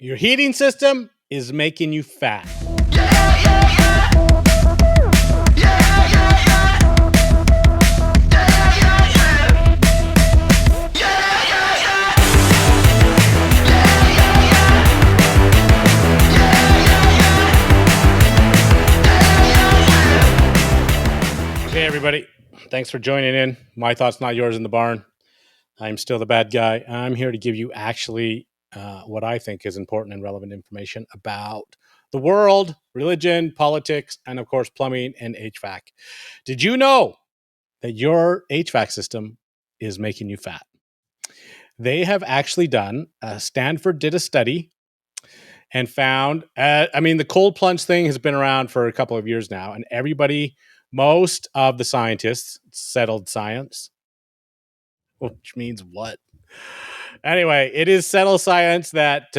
Your heating system is making you fat. Hey, everybody. Thanks for joining in. My thoughts, not yours, in the barn. I'm still the bad guy. I'm here to give you actually what I think is important and relevant information about the world, religion, politics, and of course, plumbing and HVAC. Did you know that your HVAC system is making you fat? They have actually done, Stanford did a study and found, the cold plunge thing has been around for a couple of years now, and most of the scientists, settled science, which means what? Anyway, it is settled science that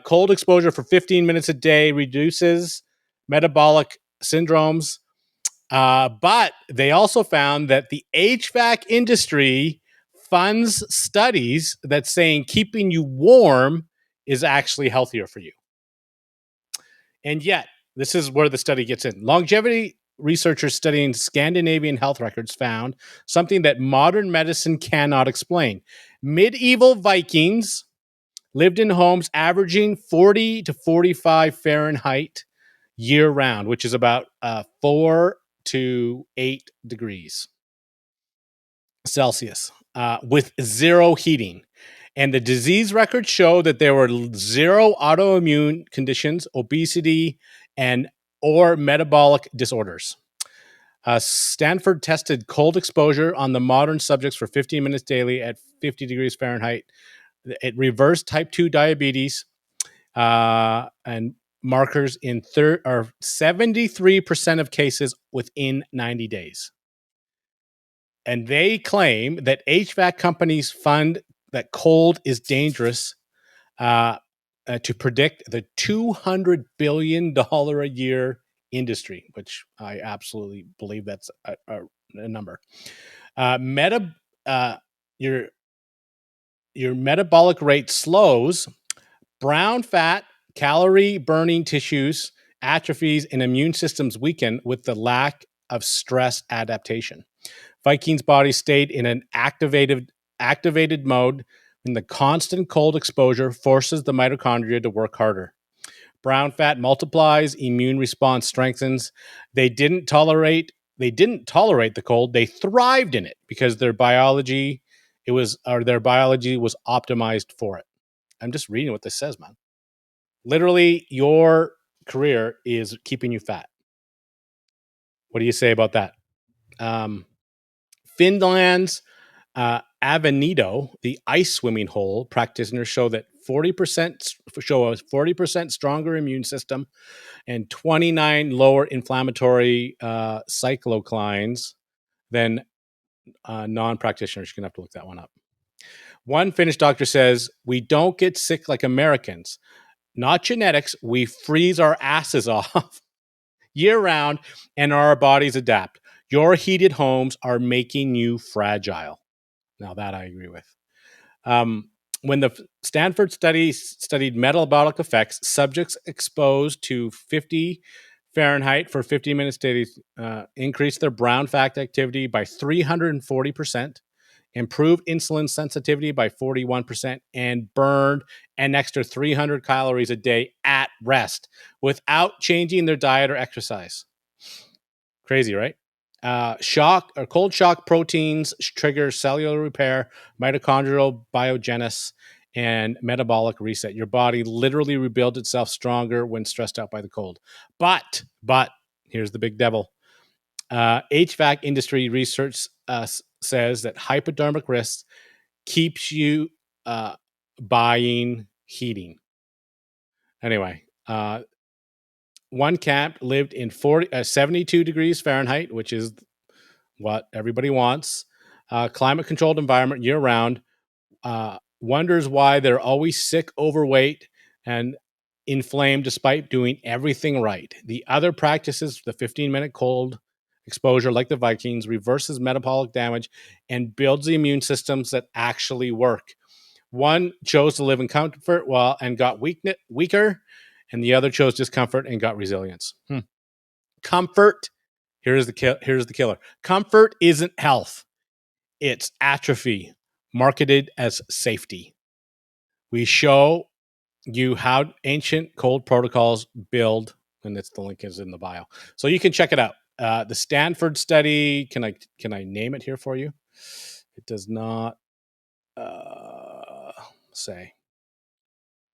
cold exposure for 15 minutes a day reduces metabolic syndromes. But they also found that the HVAC industry funds studies that saying keeping you warm is actually healthier for you. And yet, this is where the study gets in. Longevity researchers studying Scandinavian health records found something that modern medicine cannot explain. Medieval Vikings lived in homes averaging 40 to 45 Fahrenheit year round, which is about 4 to 8 degrees Celsius, with zero heating. And the disease records show that there were zero autoimmune conditions, obesity, or metabolic disorders. Stanford tested cold exposure on the modern subjects for 15 minutes daily at 50 degrees Fahrenheit. It reversed type 2 diabetes and markers in 73% of cases within 90 days. And they claim that HVAC companies fund that cold is dangerous to predict the $200 billion a year industry, which I absolutely believe that's a number. Your metabolic rate slows, brown fat, calorie burning tissues atrophies, and immune systems weaken with the lack of stress adaptation. Vikings' body stayed in an activated mode, and the constant cold exposure forces the mitochondria to work harder. Brown fat multiplies, immune response strengthens. They didn't tolerate the cold. They thrived in it because their biology was optimized for it. I'm just reading what this says, man. Literally, your career is keeping you fat. What do you say about that? Finland's Avenido, the ice swimming hole practitioners show that 40% stronger immune system and 29 lower inflammatory cytokines than non-practitioners. You're going to have to look that one up. One Finnish doctor says, "We don't get sick like Americans. Not genetics. We freeze our asses off year round and our bodies adapt. Your heated homes are making you fragile." Now that I agree with. When the Stanford study studied metabolic effects, subjects exposed to 50 Fahrenheit for 50 minutes daily increased their brown fat activity by 340%, improved insulin sensitivity by 41%, and burned an extra 300 calories a day at rest without changing their diet or exercise. Crazy, right? Cold shock proteins trigger cellular repair, mitochondrial biogenesis, and metabolic reset. Your body literally rebuilds itself stronger when stressed out by the cold. But here's the big devil. HVAC industry research says that hypodermic risk keeps you buying heating. Anyway, one camp lived in 72 degrees Fahrenheit, which is what everybody wants. Climate-controlled environment year-round. Wonders why they're always sick, overweight, and inflamed despite doing everything right. The other practices, the 15-minute cold exposure like the Vikings, reverses metabolic damage and builds the immune systems that actually work. One chose to live in comfort and got weaker, and the other chose discomfort and got resilience. Comfort. Here's the killer. Comfort isn't health. It's atrophy, marketed as safety. We show you how ancient cold protocols build, and the link is in the bio, so you can check it out. The Stanford study. Can I name it here for you? It does not say.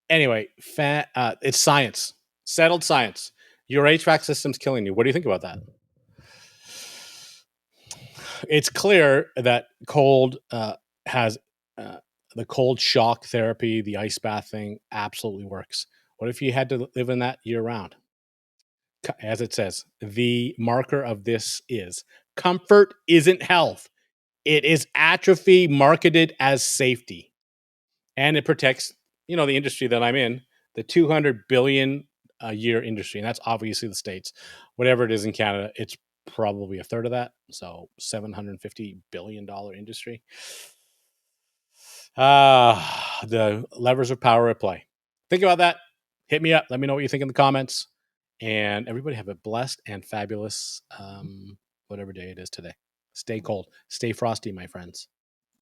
Anyway, it's science, settled science. Your HVAC system's killing you. What do you think about that? It's clear that cold has the cold shock therapy, the ice bath thing absolutely works. What if you had to live in that year round? As it says, the marker of this is comfort isn't health. It is atrophy marketed as safety. And it protects, the industry that I'm in, the 200 billion a year industry. And that's obviously the States. Whatever it is in Canada, it's probably a third of that. So $750 billion industry. The levers of power at play. Think about that. Hit me up. Let me know what you think in the comments. And everybody have a blessed and fabulous whatever day it is today. Stay cold. Stay frosty, my friends.